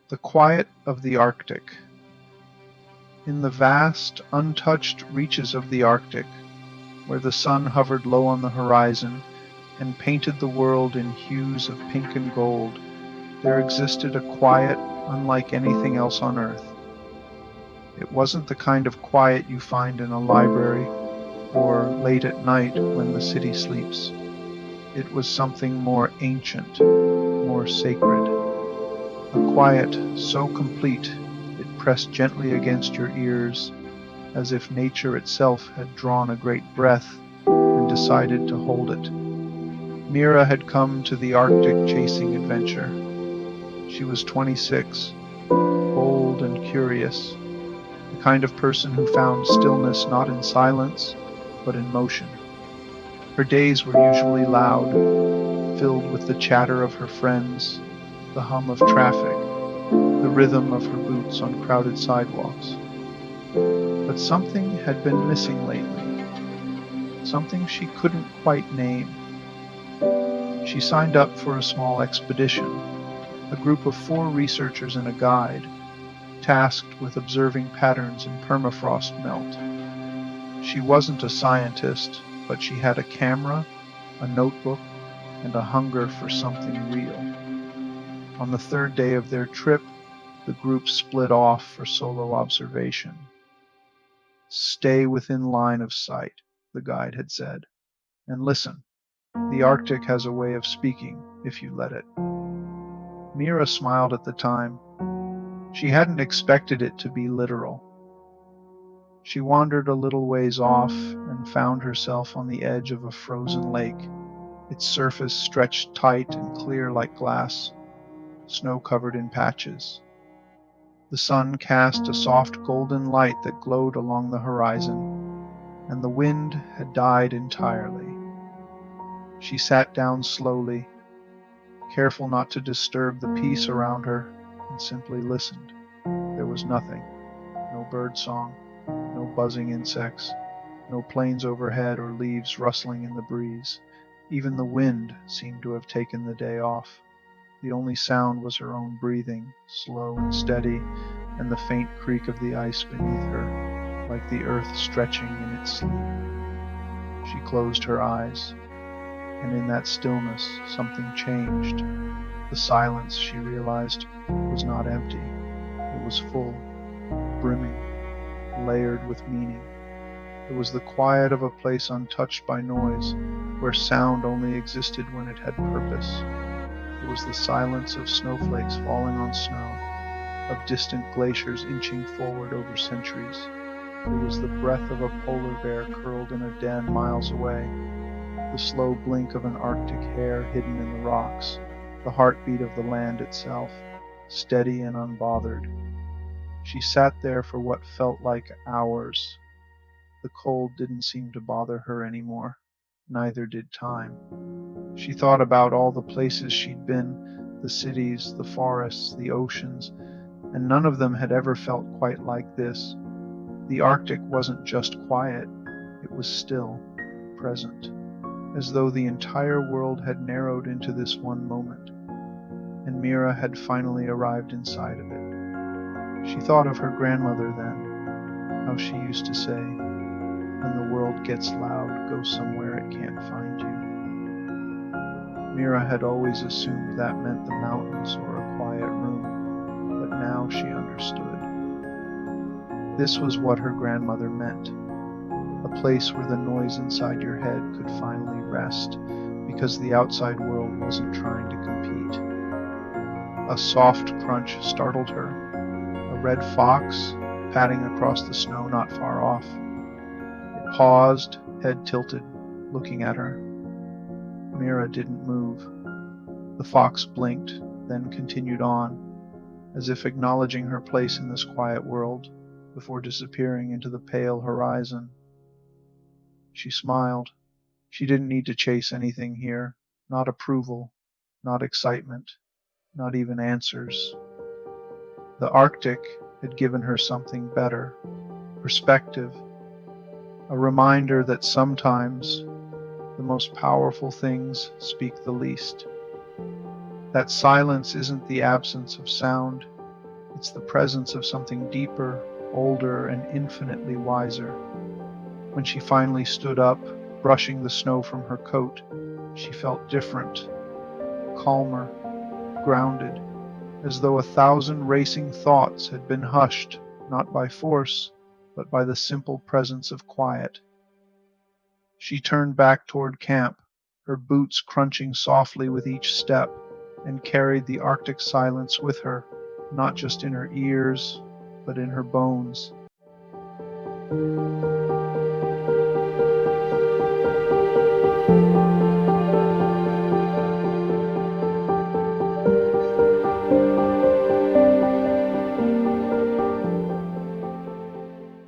The quiet of the Arctic. In the vast, untouched reaches of the Arctic, where the sun hovered low on the horizon and painted the world in hues of pink and gold, there existed a quiet unlike anything else on Earth. It wasn't the kind of quiet you find in a library or late at night when the city sleeps. It was something more ancient, more sacred. A quiet so complete it pressed gently against your ears, as if nature itself had drawn a great breath and decided to hold it. Mira had come to the Arctic chasing adventure. She was 26, bold and curious, the kind of person who found stillness not in silence, but in motion. Her days were usually loud, filled with the chatter of her friends, the hum of traffic, the rhythm of her boots on crowded sidewalks. But something had been missing lately, something she couldn't quite name. She signed up for a small expedition, a group of 4 researchers and a guide, tasked with observing patterns in permafrost melt. She wasn't a scientist, but she had a camera, a notebook, and a hunger for something real. On the 3rd day of their trip, the group split off for solo observation. "Stay within line of sight," the guide had said, "and listen. The Arctic has a way of speaking, if you let it." Mira smiled at the time. She hadn't expected it to be literal. She wandered a little ways off and found herself on the edge of a frozen lake, its surface stretched tight and clear like glass, snow covered in patches. The sun cast a soft golden light that glowed along the horizon, and the wind had died entirely. She sat down slowly, careful not to disturb the peace around her, and simply listened. There was nothing, no bird song, no buzzing insects, no planes overhead or leaves rustling in the breeze. Even the wind seemed to have taken the day off. The only sound was her own breathing, slow and steady, and the faint creak of the ice beneath her, like the earth stretching in its sleep. She closed her eyes, and in that stillness something changed. The silence, she realized, was not empty. It was full, brimming, layered with meaning. It was the quiet of a place untouched by noise, where sound only existed when it had purpose. It was the silence of snowflakes falling on snow, of distant glaciers inching forward over centuries. It was the breath of a polar bear curled in a den miles away, the slow blink of an Arctic hare hidden in the rocks, the heartbeat of the land itself, steady and unbothered. She sat there for what felt like hours. The cold didn't seem to bother her anymore. Neither did time. She thought about all the places she'd been, the cities, the forests, the oceans, and none of them had ever felt quite like this. The Arctic wasn't just quiet, it was still, present, as though the entire world had narrowed into this one moment, and Mira had finally arrived inside of it. She thought of her grandmother then, how she used to say, "When the world gets loud, go somewhere it can't find you." Mira had always assumed that meant the mountains or a quiet room, but now she understood. This was what her grandmother meant, a place where the noise inside your head could finally rest, because the outside world wasn't trying to compete. A soft crunch startled her, a red fox padding across the snow not far off. It paused, head tilted, looking at her. Mira didn't move. The fox blinked, then continued on, as if acknowledging her place in this quiet world, before disappearing into the pale horizon. She smiled. She didn't need to chase anything here, not approval, not excitement, not even answers. The Arctic had given her something better, perspective, a reminder that sometimes the most powerful things speak the least. That silence isn't the absence of sound, It's the presence of something deeper, older, and infinitely wiser. When she finally stood up, brushing the snow from her coat, she felt different, calmer, grounded, as though 1,000 racing thoughts had been hushed, not by force, but by the simple presence of quiet. She turned back toward camp, her boots crunching softly with each step, and carried the Arctic silence with her, not just in her ears, but in her bones.